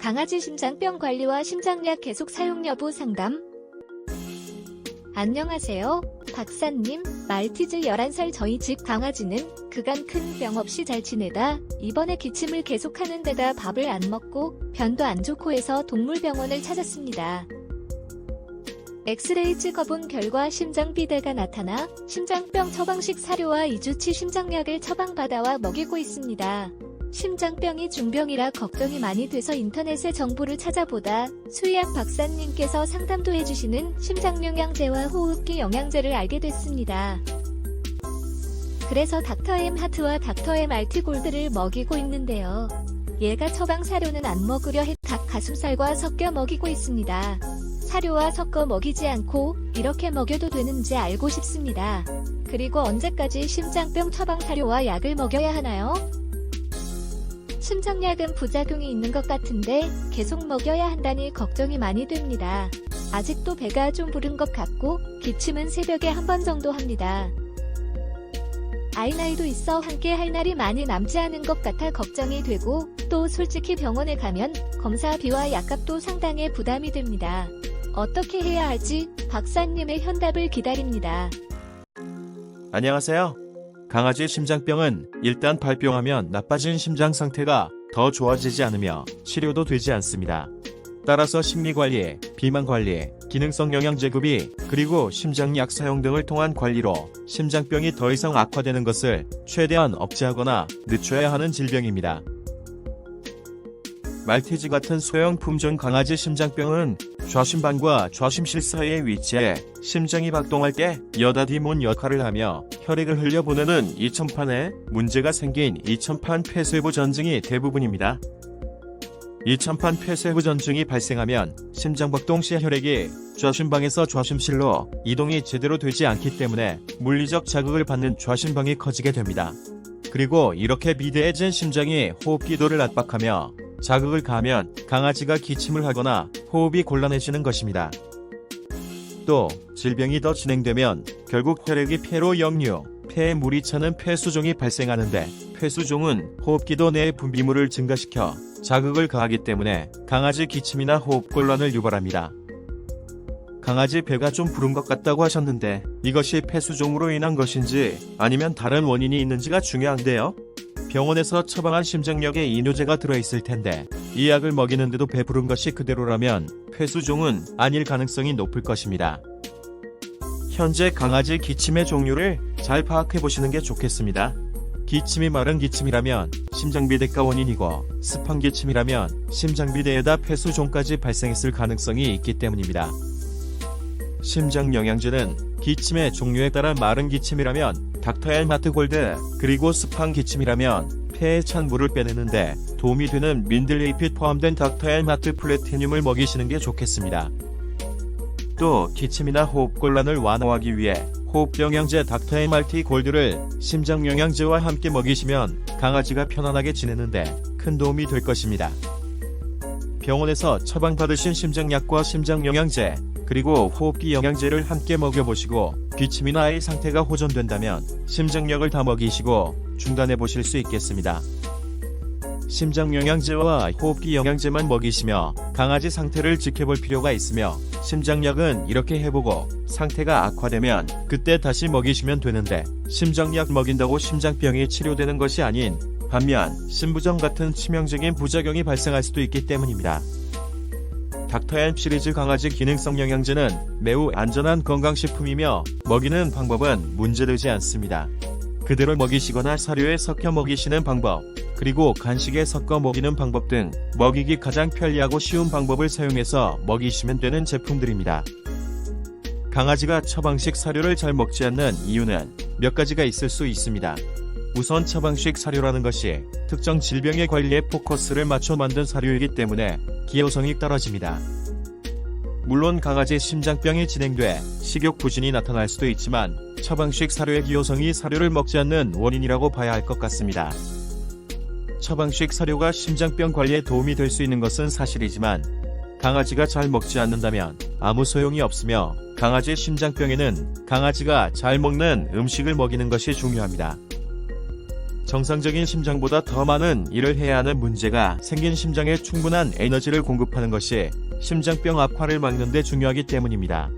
강아지 심장병 관리와 심장약 계속 사용 여부 상담. 안녕하세요, 박사님. 말티즈 11살 저희 집 강아지는 그간 큰 병 없이 잘 지내다 이번에 기침을 계속하는 데다 밥을 안 먹고 변도 안 좋고 해서 동물병원을 찾았습니다. 엑스레이 찍어본 결과 심장비대가 나타나 심장병 처방식 사료와 2주치 심장약을 처방받아와 먹이고 있습니다. 심장병이 중병이라 걱정이 많이 돼서 인터넷에 정보를 찾아보다 수의학 박사님께서 상담도 해주시는 심장영양제와 호흡기 영양제를 알게 됐습니다. 그래서 닥터엠 하트와 닥터엠 RT 골드를 먹이고 있는데요. 얘가 처방 사료는 안 먹으려 해 닭 가슴살과 섞여 먹이고 있습니다. 사료와 섞어 먹이지 않고 이렇게 먹여도 되는지 알고 싶습니다. 그리고 언제까지 심장병 처방 사료와 약을 먹여야 하나요? 심장약은 부작용이 있는 것 같은데 계속 먹여야 한다니 걱정이 많이 됩니다. 아직도 배가 좀 부른 것 같고 기침은 새벽에 한 번 정도 합니다. 아이 나이도 있어 함께 할 날이 많이 남지 않은 것 같아 걱정이 되고 또 솔직히 병원에 가면 검사비와 약값도 상당히 부담이 됩니다. 어떻게 해야 할지 박사님의 현답을 기다립니다. 안녕하세요. 강아지 심장병은 일단 발병하면 나빠진 심장 상태가 더 좋아지지 않으며 치료도 되지 않습니다. 따라서 심리관리, 비만관리, 기능성 영양제 구비, 그리고 심장약 사용 등을 통한 관리로 심장병이 더 이상 악화되는 것을 최대한 억제하거나 늦춰야 하는 질병입니다. 말티즈 같은 소형 품종 강아지 심장병은 좌심반과 좌심실 사이에 위치해 심장이 박동할 때 여닫이문 역할을 하며 혈액을 흘려보내는 이천판에 문제가 생긴 이천판 폐쇄부 전증이 대부분입니다. 이천판 폐쇄부 전증이 발생하면 심장박동 시 혈액이 좌심방에서 좌심실로 이동이 제대로 되지 않기 때문에 물리적 자극을 받는 좌심방이 커지게 됩니다. 그리고 이렇게 비대해진 심장이 호흡기도를 압박하며 자극을 가하면 강아지가 기침을 하거나 호흡이 곤란해지는 것입니다. 또 질병이 더 진행되면 결국 혈액이 폐로 역류, 폐에 물이 차는 폐수종이 발생하는데 폐수종은 호흡기도 내의 분비물을 증가시켜 자극을 가하기 때문에 강아지 기침이나 호흡곤란을 유발합니다. 강아지 배가 좀 부른 것 같다고 하셨는데 이것이 폐수종으로 인한 것인지 아니면 다른 원인이 있는지가 중요한데요. 병원에서 처방한 심장약에 이뇨제가 들어있을 텐데 이 약을 먹이는데도 배부른 것이 그대로라면 폐수종은 아닐 가능성이 높을 것입니다. 현재 강아지 기침의 종류를 잘 파악해보시는 게 좋겠습니다. 기침이 마른 기침이라면 심장비대가 원인이고 습한 기침이라면 심장비대에다 폐수종까지 발생했을 가능성이 있기 때문입니다. 심장영양제는 기침의 종류에 따라 마른 기침이라면 닥터엠 하트 골드, 그리고 습한 기침이라면 폐에 찬 물을 빼내는데 도움이 되는 민들레잎이 포함된 닥터엠 하트 플래티늄을 먹이시는 게 좋겠습니다. 또 기침이나 호흡곤란을 완화하기 위해 호흡영양제 닥터엠 RT 골드를 심장영양제와 함께 먹이시면 강아지가 편안하게 지내는데 큰 도움이 될 것입니다. 병원에서 처방받으신 심장약과 심장영양제, 그리고 호흡기 영양제를 함께 먹여보시고 기침이나 아이 상태가 호전된다면 심장약을 다 먹이시고 중단해보실 수 있겠습니다. 심장영양제와 호흡기 영양제만 먹이시며 강아지 상태를 지켜볼 필요가 있으며 심장약은 이렇게 해보고 상태가 악화되면 그때 다시 먹이시면 되는데 심장약 먹인다고 심장병이 치료되는 것이 아닌 반면 심부전 같은 치명적인 부작용이 발생할 수도 있기 때문입니다. 닥터엠 시리즈 강아지 기능성 영양제는 매우 안전한 건강식품이며 먹이는 방법은 문제되지 않습니다. 그대로 먹이시거나 사료에 섞여 먹이시는 방법, 그리고 간식에 섞어 먹이는 방법 등 먹이기 가장 편리하고 쉬운 방법을 사용해서 먹이시면 되는 제품들입니다. 강아지가 처방식 사료를 잘 먹지 않는 이유는 몇 가지가 있을 수 있습니다. 우선 처방식 사료라는 것이 특정 질병의 관리에 포커스를 맞춰 만든 사료이기 때문에 기호성이 떨어집니다. 물론 강아지 심장병이 진행돼 식욕 부진이 나타날 수도 있지만 처방식 사료의 기호성이 사료를 먹지 않는 원인이라고 봐야 할 것 같습니다. 처방식 사료가 심장병 관리에 도움이 될 수 있는 것은 사실이지만 강아지가 잘 먹지 않는다면 아무 소용이 없으며 강아지 심장병에는 강아지가 잘 먹는 음식을 먹이는 것이 중요합니다. 정상적인 심장보다 더 많은 일을 해야 하는 문제가 생긴 심장에 충분한 에너지를 공급하는 것이 심장병 악화를 막는 데 중요하기 때문입니다.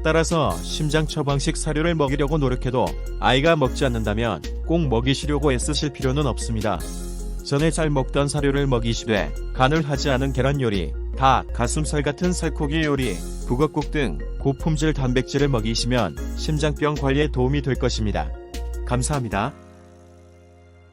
따라서 심장 처방식 사료를 먹이려고 노력해도 아이가 먹지 않는다면 꼭 먹이시려고 애쓰실 필요는 없습니다. 전에 잘 먹던 사료를 먹이시되 간을 하지 않은 계란 요리, 닭, 가슴살 같은 살코기 요리, 북엇국 등 고품질 단백질을 먹이시면 심장병 관리에 도움이 될 것입니다. 감사합니다.